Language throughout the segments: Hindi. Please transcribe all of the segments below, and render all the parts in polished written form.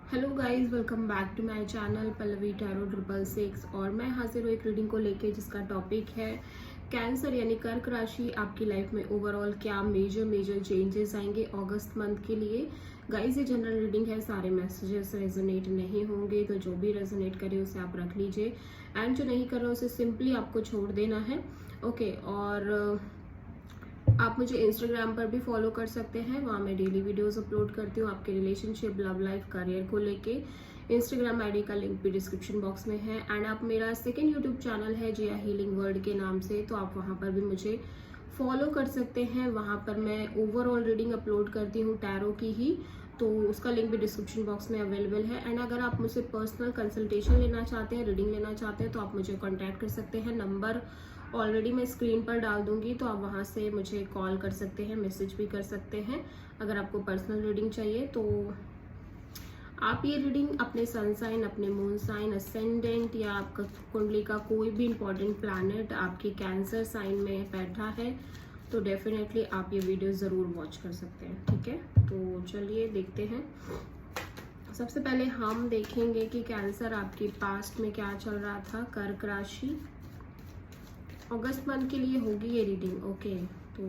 Hello guys, welcome back to my channel Pallavi tarot 666। और मैं हाजिर हूँ एक रीडिंग को लेके जिसका टॉपिक है कैंसर यानी कर्क राशि। आपकी लाइफ में ओवरऑल क्या मेजर चेंजेस आएंगे अगस्त मंथ के लिए। गाइस, ये जनरल रीडिंग है, सारे मैसेजेस रेजोनेट नहीं होंगे, तो जो भी रेजोनेट करे उसे आप रख लीजिए एंड जो नहीं कर रहा उसे सिंपली आपको छोड़ देना है। ओके, और आप मुझे इंस्टाग्राम पर भी फॉलो कर सकते हैं, वहाँ मैं डेली वीडियोस अपलोड करती हूँ आपके रिलेशनशिप, लव लाइफ, करियर को लेके। इंस्टाग्राम आईडी का लिंक भी डिस्क्रिप्शन बॉक्स में है एंड आप मेरा सेकंड यूट्यूब चैनल है जिया हीलिंग वर्ल्ड के नाम से, तो आप वहाँ पर भी मुझे फॉलो कर सकते हैं। वहाँ पर मैं ओवरऑल रीडिंग अपलोड करती हूँ टैरो की ही, तो उसका लिंक भी डिस्क्रिप्शन बॉक्स में अवेलेबल है। एंड अगर आप मुझसे पर्सनल कंसल्टेशन लेना चाहते हैं, रीडिंग लेना चाहते हैं, तो आप मुझे कॉन्टैक्ट कर सकते हैं। नंबर ऑलरेडी मैं स्क्रीन पर डाल दूंगी, तो आप वहाँ से मुझे कॉल कर सकते हैं, मैसेज भी कर सकते हैं अगर आपको पर्सनल रीडिंग चाहिए। तो आप ये रीडिंग अपने सन साइन, अपने मून साइन, असेंडेंट या आपका कुंडली का कोई भी इंपॉर्टेंट प्लैनेट आपके कैंसर साइन में बैठा है तो डेफिनेटली आप ये वीडियो ज़रूर वॉच कर सकते हैं। ठीक है, तो चलिए देखते हैं। सबसे पहले हम देखेंगे कि कैंसर आपकी पास्ट में क्या चल रहा था। कर्क राशि अगस्त मंथ के लिए होगी ये रीडिंग। ओके, तो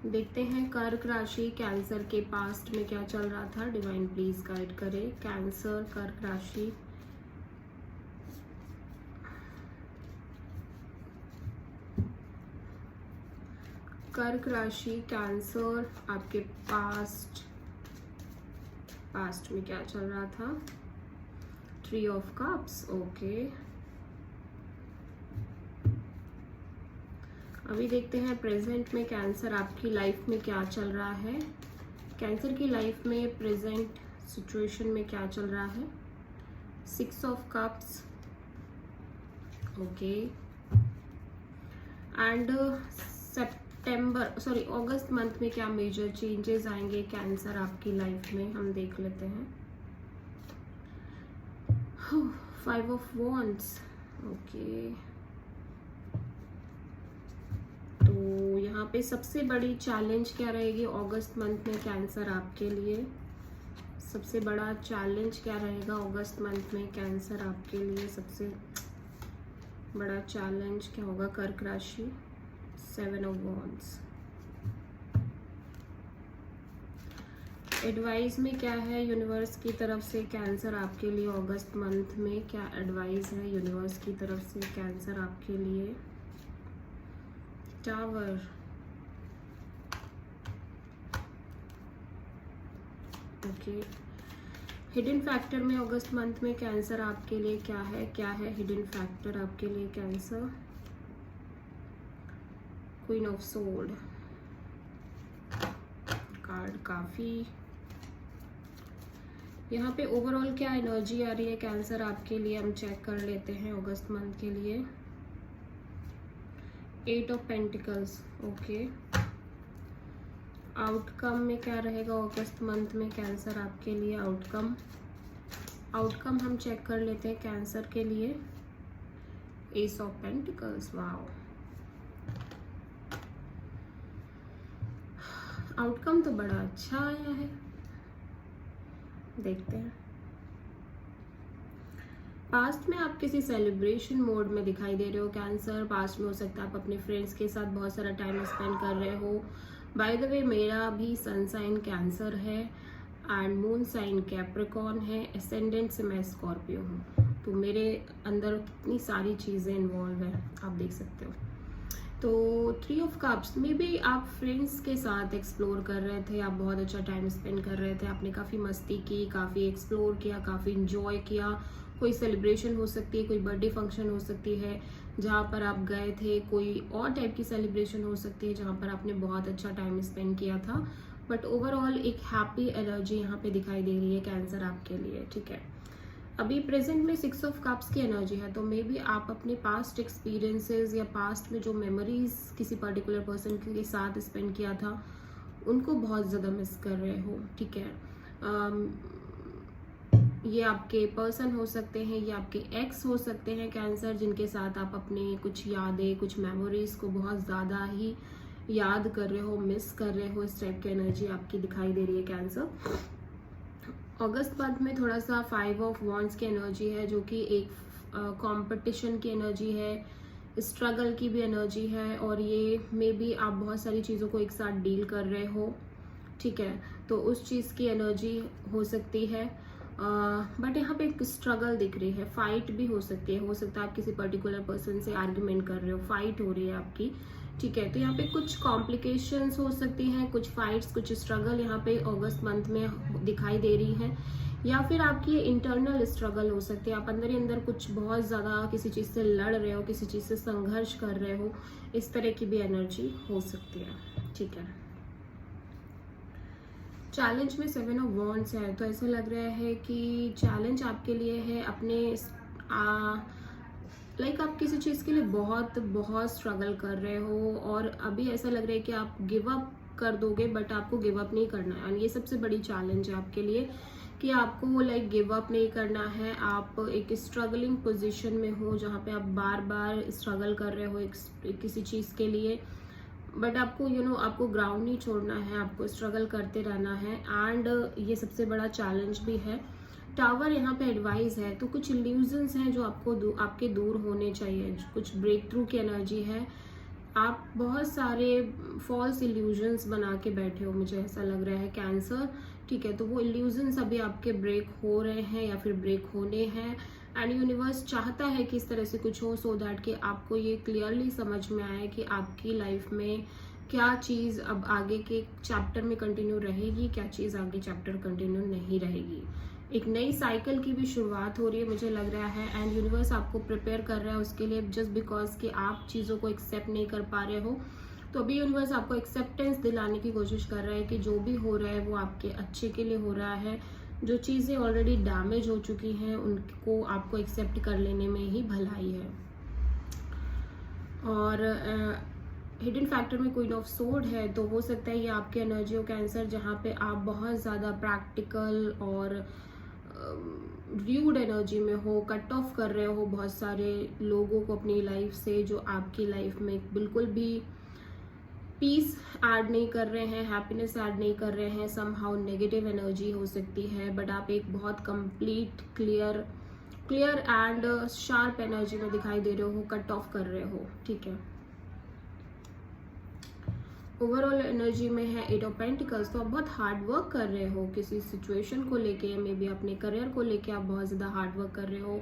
देखते हैं कर्क राशि कैंसर के पास्ट में क्या चल रहा था। डिवाइन प्लीज गाइड करे कैंसर कर्क राशि। कर्क राशि कैंसर आपके पास्ट में क्या चल रहा था। 3 ऑफ कप्स। ओके, अभी देखते हैं प्रेजेंट में कैंसर आपकी लाइफ में क्या चल रहा है। कैंसर की लाइफ में प्रेजेंट सिचुएशन में क्या चल रहा है। 6 of cups. Okay, and August month में क्या मेजर चेंजेस आएंगे कैंसर आपकी लाइफ में, हम देख लेते हैं। 5 ऑफ वॉन्ड्स। ओके, तो यहाँ पे सबसे बड़ी चैलेंज क्या रहेगी अगस्त मंथ में कैंसर आपके लिए। सबसे बड़ा चैलेंज क्या रहेगा अगस्त मंथ में कैंसर आपके लिए। सबसे बड़ा चैलेंज क्या होगा कर्क राशि। 7 ऑफ वॉन्ड्स। एडवाइस में क्या है यूनिवर्स की तरफ से कैंसर आपके लिए अगस्त मंथ में, क्या एडवाइस है यूनिवर्स की तरफ से कैंसर आपके लिए। टावर। ओके, हिडन फैक्टर में अगस्त मंथ में कैंसर आपके लिए क्या है हिडन फैक्टर आपके लिए cancer. Queen of sword card काफी। यहाँ पे ओवरऑल क्या एनर्जी आ रही है कैंसर आपके लिए, हम चेक कर लेते हैं अगस्त मंथ के लिए। 8 ऑफ पेंटिकल्स। ओके, आउटकम में क्या रहेगा अगस्त मंथ में कैंसर आपके लिए। आउटकम हम चेक कर लेते हैं कैंसर के लिए। S of pentacles. Wow, outcome तो बड़ा अच्छा आया है, देखते हैं। पास्ट में आप किसी सेलिब्रेशन मोड में दिखाई दे रहे हो कैंसर। पास्ट में हो सकता है आप अपने फ्रेंड्स के साथ बहुत सारा टाइम स्पेंड कर रहे हो। बाय द वे, मेरा भी सन साइन कैंसर है एंड मून साइन कैप्रिकॉर्न है। एसेंडेंट से मैं स्कॉर्पियो हूँ, तो मेरे अंदर कितनी सारी चीज़ें इन्वॉल्व है, आप देख सकते हो। तो 3 ऑफ कप्स में भी आप फ्रेंड्स के साथ एक्सप्लोर कर रहे थे, आप बहुत अच्छा टाइम स्पेंड कर रहे थे, आपने काफ़ी मस्ती की, काफ़ी एक्सप्लोर किया, काफ़ी इंजॉय किया। कोई सेलिब्रेशन हो सकती है, कोई बर्थडे फंक्शन हो सकती है जहाँ पर आप गए थे, कोई और टाइप की सेलिब्रेशन हो सकती है जहाँ पर आपने बहुत अच्छा टाइम स्पेंड किया था। बट ओवरऑल एक हैप्पी एनर्जी यहाँ पे दिखाई दे रही है कैंसर आपके लिए। ठीक है, अभी प्रेजेंट में 6 ऑफ कप्स की एनर्जी है, तो मे बी आप अपने पास्ट एक्सपीरियंसेस या पास्ट में जो मेमोरीज किसी पर्टिकुलर पर्सन के साथ स्पेंड किया था उनको बहुत ज़्यादा मिस कर रहे हो। ठीक है, ये आपके पर्सन हो सकते हैं, ये आपके एक्स हो सकते हैं कैंसर, जिनके साथ आप अपने कुछ यादें, कुछ मेमोरीज को बहुत ज़्यादा ही याद कर रहे हो, मिस कर रहे हो। इस टाइप की एनर्जी आपकी दिखाई दे रही है कैंसर। अगस्त मंथ में थोड़ा सा 5 ऑफ वॉन्ड्स की एनर्जी है, जो कि एक कंपटीशन की एनर्जी है, स्ट्रगल की भी एनर्जी है, और ये मे बी आप बहुत सारी चीज़ों को एक साथ डील कर रहे हो, ठीक है, तो उस चीज़ की एनर्जी हो सकती है। बट यहाँ पे एक स्ट्रगल दिख रही है, फाइट भी हो सकती है, हो सकता है आप किसी पर्टिकुलर पर्सन से आर्ग्यूमेंट कर रहे हो, फाइट हो रही है आपकी, ठीक है, तो यहाँ पे कुछ कॉम्प्लिकेशंस हो सकती हैं, कुछ फाइट्स, कुछ स्ट्रगल यहाँ पे अगस्त मंथ में दिखाई दे रही है, या फिर आपकी ये इंटरनल स्ट्रगल हो सकती है, आप अंदर ही अंदर कुछ बहुत ज़्यादा किसी चीज़ से लड़ रहे हो, किसी चीज़ से संघर्ष कर रहे हो, इस तरह की भी एनर्जी हो सकती है, ठीक है। चैलेंज में 7 ऑफ वॉन्ड्स है, तो ऐसा लग रहा है कि चैलेंज आपके लिए है अपने लाइक आप किसी चीज़ के लिए बहुत बहुत स्ट्रगल कर रहे हो, और अभी ऐसा लग रहा है कि आप गिव अप कर दोगे, बट आपको गिव अप नहीं करना है, ये सबसे बड़ी चैलेंज है आपके लिए कि आपको लाइक गिव अप नहीं करना है। आप एक स्ट्रगलिंग पोजीशन में हो जहाँ पे आप बार बार स्ट्रगल कर रहे हो किसी चीज़ के लिए, बट आपको आपको ग्राउंड नहीं छोड़ना है, आपको स्ट्रगल करते रहना है, एंड ये सबसे बड़ा चैलेंज भी है। टावर यहाँ पे एडवाइस है, तो कुछ इल्यूजन्स हैं जो आपको आपके दूर होने चाहिए, कुछ ब्रेक थ्रू की एनर्जी है, आप बहुत सारे फॉल्स इल्यूजन्स बना के बैठे हो, मुझे ऐसा लग रहा है कैंसर, ठीक है, तो वो इल्यूजन्स अभी आपके ब्रेक हो रहे हैं या फिर ब्रेक होने हैं, एंड यूनिवर्स चाहता है कि इस तरह से कुछ हो, सो दैट कि आपको ये क्लियरली समझ में आए कि आपकी लाइफ में क्या चीज़ अब आगे के चैप्टर में कंटिन्यू रहेगी, क्या चीज़ आगे चैप्टर कंटिन्यू नहीं रहेगी। एक नई साइकिल की भी शुरुआत हो रही है मुझे लग रहा है, एंड यूनिवर्स आपको प्रिपेयर कर रहा है उसके लिए, जस्ट बिकॉज कि आप चीज़ों को एक्सेप्ट नहीं कर पा रहे हो, तो अभी यूनिवर्स आपको एक्सेप्टेंस दिलाने की कोशिश कर रहा है कि जो भी हो रहा है वो आपके अच्छे के लिए हो रहा है, जो चीज़ें ऑलरेडी डैमेज हो चुकी हैं उनको आपको एक्सेप्ट कर लेने में ही भलाई है। और हिडन फैक्टर में क्वीन ऑफ सोर्ड है, तो हो सकता है ये आपकी एनर्जी हो कैंसर, जहाँ पे आप बहुत ज़्यादा प्रैक्टिकल और र्यूड एनर्जी में हो, कट ऑफ कर रहे हो बहुत सारे लोगों को अपनी लाइफ से, जो आपकी लाइफ में बिल्कुल भी पीस ऐड नहीं कर रहे हैं, हैप्पीनेस ऐड नहीं कर रहे हैं, समहाउ नेगेटिव एनर्जी हो सकती है, बट आप एक बहुत complete clear and sharp energy में दिखाई दे रहे हो, कट ऑफ कर रहे हो, ठीक है। ओवरऑल एनर्जी में है 8 ऑफ पेंटिकल्स, तो आप बहुत हार्ड वर्क कर रहे हो किसी सिचुएशन को लेके, मे बी अपने करियर को लेके आप बहुत ज़्यादा हार्ड वर्क कर रहे हो,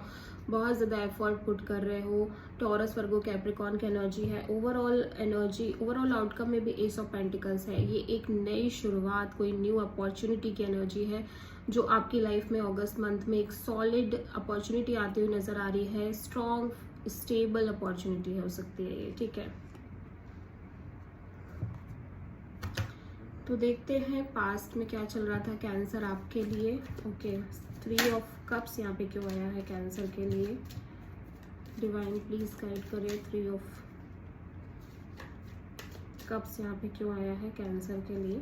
बहुत ज़्यादा एफर्ट पुट कर रहे हो। टॉरस, वर्गो, कैप्रिकॉर्न की एनर्जी है। ओवरऑल एनर्जी, ओवरऑल आउटकम में भी एस ऑफ पेंटिकल्स है। ये एक नई शुरुआत, कोई न्यू अपॉर्चुनिटी की एनर्जी है जो आपकी लाइफ में अगस्त मंथ में एक सॉलिड अपॉर्चुनिटी आती हुई नजर आ रही है। स्ट्रॉन्ग स्टेबल अपॉर्चुनिटी हो सकती है ये, ठीक है। तो देखते हैं पास्ट में क्या चल रहा था कैंसर आपके लिए। ओके, 3 ऑफ कप्स यहाँ पे क्यों आया है कैंसर के लिए? डिवाइन प्लीज गाइड करिए। 3 ऑफ कप्स यहाँ पे क्यों आया है कैंसर के लिए?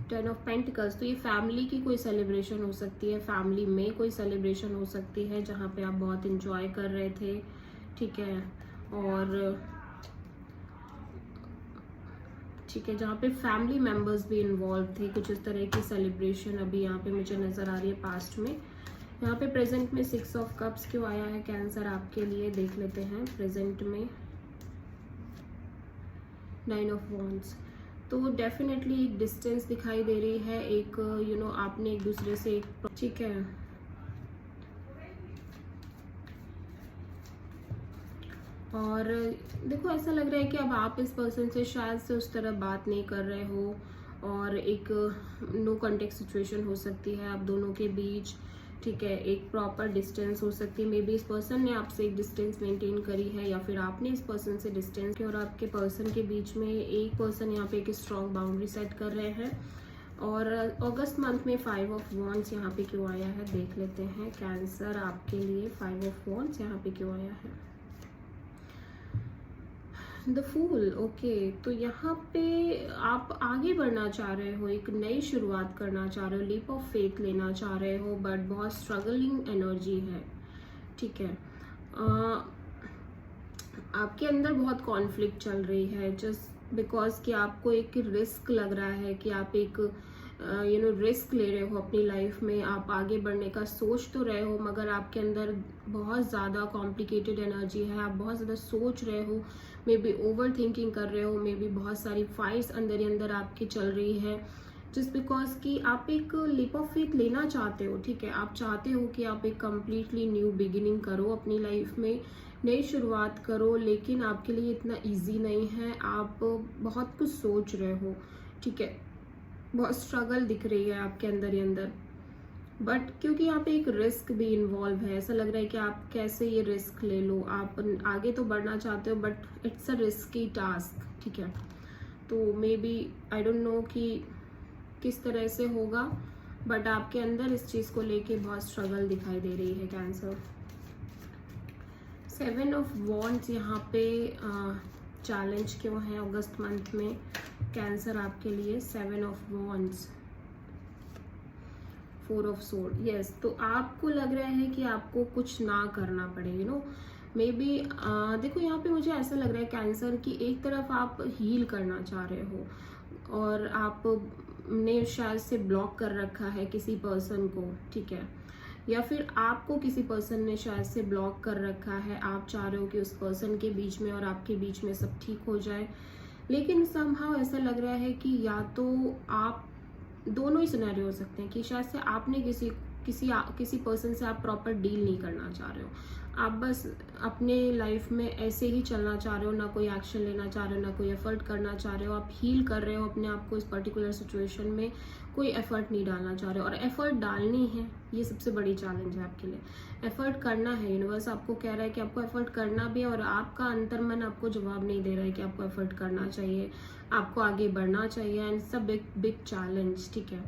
10 ऑफ पेंटिकल्स, तो ये फैमिली की कोई सेलिब्रेशन हो सकती है, फैमिली में कोई सेलिब्रेशन हो सकती है जहाँ पे आप बहुत इंजॉय कर रहे थे, ठीक है, और ठीक है, जहाँ पे फैमिली मेंबर्स भी इन्वॉल्व थे, कुछ इस तरह की सेलिब्रेशन अभी यहाँ पे मुझे नजर आ रही है पास्ट में। यहाँ पे प्रेजेंट में 6 ऑफ कप्स क्यों आया है कैंसर आपके लिए, देख लेते हैं। प्रेजेंट में 9 ऑफ वॉन्ड्स, तो डेफिनेटली एक डिस्टेंस दिखाई दे रही है, एक आपने एक दूसरे से एक, ठीक है, और देखो ऐसा लग रहा है कि अब आप इस पर्सन से शायद से उस तरह बात नहीं कर रहे हो, और एक नो कॉन्टेक्ट सिचुएशन हो सकती है आप दोनों के बीच, ठीक है, एक प्रॉपर डिस्टेंस हो सकती है। मे बी इस पर्सन ने आपसे एक डिस्टेंस मेंटेन करी है, या फिर आपने इस पर्सन से डिस्टेंस, और आपके पर्सन के बीच में एक पर्सन यहाँ पे एक स्ट्रॉन्ग बाउंड्री सेट कर रहे हैं। और अगस्त मंथ में 5 ऑफ वॉन्ड्स यहाँ पे क्यों आया है, देख लेते हैं कैंसर आपके लिए। 5 ऑफ वॉन्ड्स यहाँ पे क्यों आया है? द फूल, ओके, तो यहाँ पे आप आगे बढ़ना चाह रहे हो, एक नई शुरुआत करना चाह रहे हो, लीप ऑफ फेथ लेना चाह रहे हो, बट बहुत स्ट्रगलिंग एनर्जी है, ठीक है। आपके अंदर बहुत कॉन्फ्लिक्ट चल रही है, जस्ट बिकॉज कि आपको एक रिस्क लग रहा है कि आप एक रिस्क ले रहे हो अपनी लाइफ में, आप आगे बढ़ने का सोच तो रहे हो मगर आपके अंदर बहुत ज़्यादा कॉम्प्लिकेटेड एनर्जी है, आप बहुत ज़्यादा सोच रहे हो, मे बी ओवर थिंकिंग कर रहे हो, मे बी बहुत सारी फाइट्स अंदर ही अंदर आपकी चल रही है, जस्ट बिकॉज कि आप एक लीप ऑफ फेथ लेना चाहते हो, ठीक है। आप चाहते हो कि आप एक कम्प्लीटली न्यू बिगिनिंग करो अपनी लाइफ में, नई शुरुआत करो, लेकिन आपके लिए इतना इजी नहीं है, आप बहुत कुछ सोच रहे हो, ठीक है, बहुत स्ट्रगल दिख रही है आपके अंदर ही अंदर, बट क्योंकि यहाँ पे एक रिस्क भी इन्वॉल्व है, ऐसा लग रहा है कि आप कैसे ये रिस्क ले लो, आप आगे तो बढ़ना चाहते हो but it's a risky task, ठीक है। तो maybe I don't know कि किस तरह से होगा, बट आपके अंदर इस चीज़ को लेके बहुत स्ट्रगल दिखाई दे रही है कैंसर। 7 ऑफ वॉन्ड्स यहाँ पे चैलेंज क्यों है अगस्त मंथ में कैंसर आपके लिए? 7 of wands, 4 of sword, yes. तो आपको लग रहा है कि आपको कुछ ना करना पड़े, मे बी देखो यहाँ पे मुझे ऐसा लग रहा है कैंसर की एक तरफ आप हील करना चाह रहे हो और आप ने शायद से ब्लॉक कर रखा है किसी पर्सन को, ठीक है, या फिर आपको किसी पर्सन ने शायद से ब्लॉक कर रखा है, आप चाह रहे हो कि उस पर्सन के बीच में और आपके बीच में सब ठीक हो जाए, लेकिन समहाउ ऐसा लग रहा है कि या तो आप दोनों ही सिनेरियो हो सकते हैं कि शायद से आपने किसी पर्सन से आप प्रॉपर डील नहीं करना चाह रहे हो, आप बस अपने लाइफ में ऐसे ही चलना चाह रहे हो, ना कोई एक्शन लेना चाह रहे हो, ना कोई एफर्ट करना चाह रहे हो, आप हील कर रहे हो अपने आप को इस पर्टिकुलर सिचुएशन में, कोई एफर्ट नहीं डालना चाह रहे हो, और एफर्ट डालनी है, ये सबसे बड़ी चैलेंज है आपके लिए, एफर्ट करना है, यूनिवर्स आपको कह रहा है कि आपको एफर्ट करना भी है, और आपका अंतर्मन आपको जवाब नहीं दे रहा है कि आपको एफर्ट करना चाहिए, आपको आगे बढ़ना चाहिए, एंड सब बिग चैलेंज, ठीक है।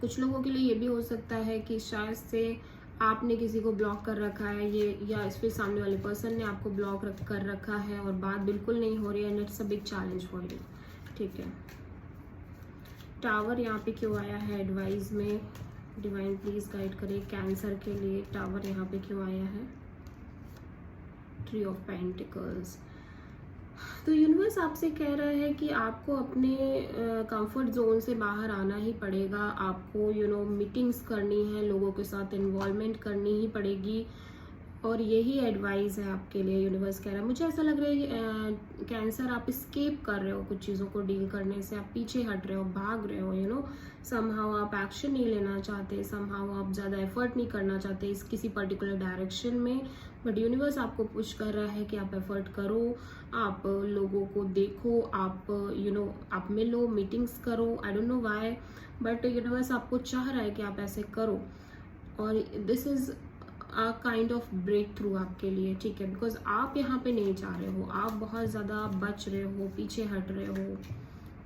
कुछ लोगों के लिए ये भी हो सकता है कि शायद से आपने किसी को ब्लॉक कर रखा है, ये या इस फिर सामने वाले पर्सन ने आपको ब्लॉक कर रखा है और बात बिल्कुल नहीं हो रही है, and it's a big challenge for you, ठीक है। टावर यहाँ पे क्यों आया है एडवाइस में? डिवाइन प्लीज गाइड करें कैंसर के लिए, टावर यहाँ पे क्यों आया है? Tree of pentacles. तो यूनिवर्स आपसे कह रहा है कि आपको अपने कंफर्ट जोन से बाहर आना ही पड़ेगा, आपको मीटिंग्स करनी है, लोगों के साथ इन्वॉल्वमेंट करनी ही पड़ेगी, और यही एडवाइस है आपके लिए, यूनिवर्स कह रहा है। मुझे ऐसा लग रहा है कैंसर आप स्केप कर रहे हो कुछ चीज़ों को डील करने से, आप पीछे हट रहे हो, भाग रहे हो, समहाउ आप एक्शन नहीं लेना चाहते, समहाउ आप ज़्यादा एफर्ट नहीं करना चाहते इस किसी पर्टिकुलर डायरेक्शन में, बट यूनिवर्स आपको पुश कर रहा है कि आप एफर्ट करो, आप लोगों को देखो, आप आप मिलो, मीटिंग्स करो, I don't know why, but universe आपको चाह रहा है कि आप ऐसे करो, और this is a kind of breakthrough आपके लिए, ठीक है, बिकॉज आप यहाँ पे नहीं चाह रहे हो, आप बहुत ज़्यादा बच रहे हो, पीछे हट रहे हो,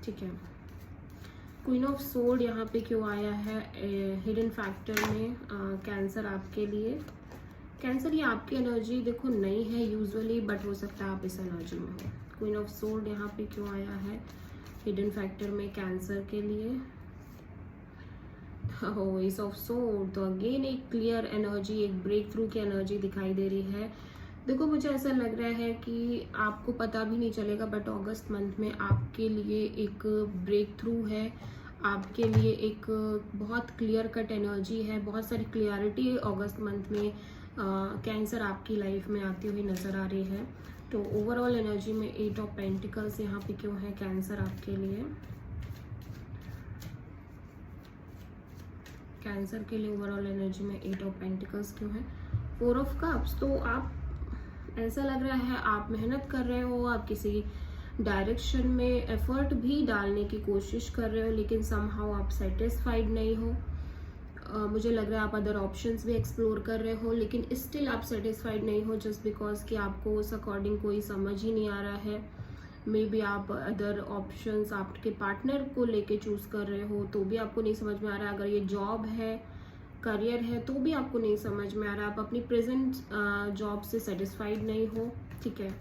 ठीक है। क्वीन ऑफ सोर्ड यहाँ पे क्यों आया है हिडन फैक्टर में कैंसर आपके लिए? कैंसर ये आपकी एनर्जी देखो नहीं है यूजुअली, बट हो सकता है आप इस एनर्जी में हो। क्वीन ऑफ सोर्ड यहाँ पे क्यों आया है हिडन फैक्टर में कैंसर के लिए? हो एस ऑफ सोर्ड, तो अगेन एक क्लियर एनर्जी, एक ब्रेक थ्रू की एनर्जी दिखाई दे रही है। देखो मुझे ऐसा लग रहा है कि आपको पता भी नहीं चलेगा, बट अगस्त मंथ में आपके लिए एक ब्रेक थ्रू है, आपके लिए एक बहुत क्लियर कट एनर्जी है, बहुत सारी क्लियरिटी अगस्त मंथ में कैंसर आपकी लाइफ में आती हुई नज़र आ रही है। तो ओवरऑल एनर्जी में 8 ऑफ पेंटिकल्स यहाँ पे क्यों है कैंसर आपके लिए? कैंसर के लिए ओवरऑल एनर्जी में 8 ऑफ पेंटिकल्स क्यों है? 4 ऑफ कप्स। तो आप ऐसा लग रहा है आप मेहनत कर रहे हो, आप किसी डायरेक्शन में एफर्ट भी डालने की कोशिश कर रहे हो, लेकिन समहाउ आप सेटिस्फाइड नहीं हो। मुझे लग रहा है आप अदर ऑप्शंस भी एक्सप्लोर कर रहे हो, लेकिन स्टिल आप सेटिस्फाइड नहीं हो, जस्ट बिकॉज कि आपको उस अकॉर्डिंग कोई समझ ही नहीं आ रहा है। मे बी आप अदर ऑप्शंस आपके पार्टनर को लेके चूज कर रहे हो तो भी आपको नहीं समझ में आ रहा है, अगर ये जॉब है, करियर है, तो भी आपको नहीं समझ में आ रहा है, आप अपनी प्रेजेंट जॉब से सेटिस्फाइड नहीं हो, ठीक है।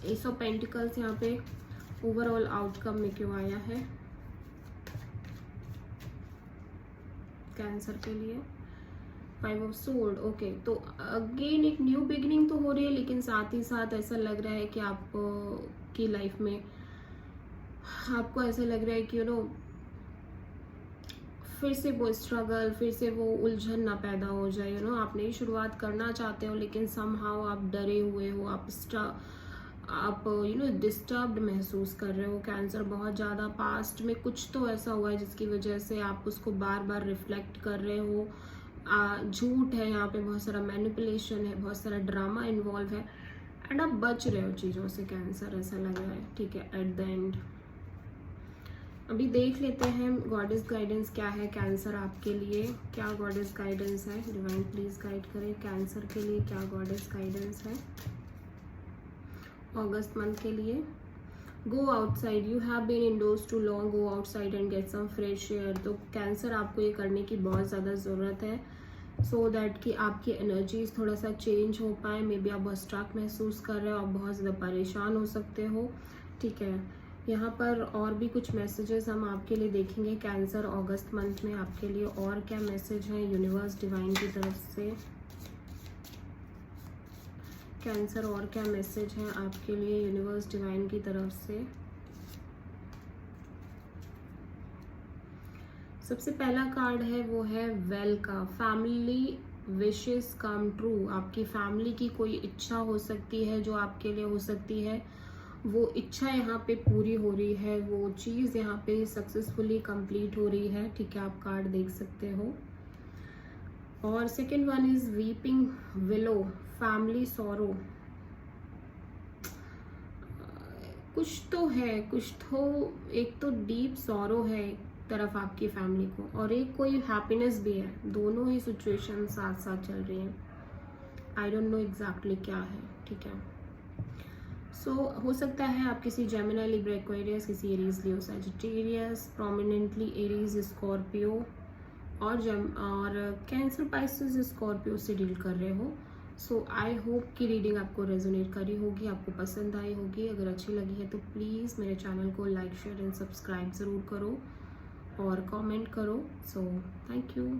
एस ऑफ पेंटिकल्स यहाँ पे ओवरऑल आउटकम में क्यों आया है कैंसर के लिए? 5 ऑफ सोर्ड, ओके। तो अगेन एक न्यू बिगिनिंग तो हो रही है, लेकिन साथ ही साथ ऐसा लग रहा है कि आप की लाइफ में आपको ऐसा लग रहा है कि फिर से वो स्ट्रगल, फिर से वो उलझन ना पैदा हो जाए। आप नई शुरुआत करना चाहते हो लेकिन समहाउ आप डरे हुए हो, आप डिस्टर्ब्ड महसूस कर रहे हो। कैंसर बहुत ज़्यादा पास्ट में कुछ तो ऐसा हुआ है जिसकी वजह से आप उसको बार बार रिफ्लेक्ट कर रहे हो। झूठ है यहाँ पे, बहुत सारा मैनिपुलेशन है, बहुत सारा ड्रामा इन्वॉल्व है, एंड आप बच रहे हो चीज़ों से। कैंसर ऐसा लग रहा है, ठीक है। एट द एंड अभी देख लेते हैं गॉडेस गाइडेंस क्या है कैंसर आपके लिए। क्या गॉडेस गाइडेंस है? डिवाइन प्लीज गाइड करें कैंसर के लिए, क्या गॉडेस गाइडेंस है अगस्त मंथ के लिए। Go outside, you have been indoors too long, go outside and get some fresh air. तो कैंसर आपको ये करने की बहुत ज़्यादा ज़रूरत है, सो दैट कि आपकी एनर्जीज थोड़ा सा चेंज हो पाए। मे बी आप बहुत स्ट्रक महसूस कर रहे हो, आप बहुत ज़्यादा परेशान हो सकते हो, ठीक है। यहाँ पर और भी कुछ मैसेजेस हम आपके लिए देखेंगे कैंसर अगस्त मंथ में आपके लिए। और क्या मैसेज है यूनिवर्स डिवाइन की तरफ से कैंसर, और क्या मैसेज है आपके लिए यूनिवर्स डिवाइन की तरफ से। सबसे पहला कार्ड है वो है वेल का, फैमिली विशेस कम ट्रू। आपकी फैमिली की कोई इच्छा हो सकती है जो आपके लिए हो सकती है, वो इच्छा यहाँ पे पूरी हो रही है, वो चीज़ यहाँ पे सक्सेसफुली कंप्लीट हो रही है, ठीक है। आप कार्ड देख सकते हो। और second one is weeping willow, family sorrow. कुछ तो है, कुछ तो, एक तो डीप सॉरो है एक तरफ आपकी फैमिली को, और एक कोई हैप्पीनेस भी है। दोनों ही सिचुएशन साथ साथ चल रही हैं। आई डोंट नो एग्जैक्टली क्या है, ठीक है। सो हो सकता है आप किसी जेमिनी, लिब्रा, एक्वेरियस, किसी एरीज, लियो, सजिटेरियस, प्रोमिनेंटली एरीज, स्कॉर्पियो और कैंसर, पाइसेस, स्कॉर्पियो से डील कर रहे हो। सो आई होप कि रीडिंग आपको रेजोनेट करी होगी, आपको पसंद आई होगी। अगर अच्छी लगी है तो प्लीज़ मेरे चैनल को लाइक, शेयर एंड सब्सक्राइब ज़रूर करो और कमेंट करो। So thank you.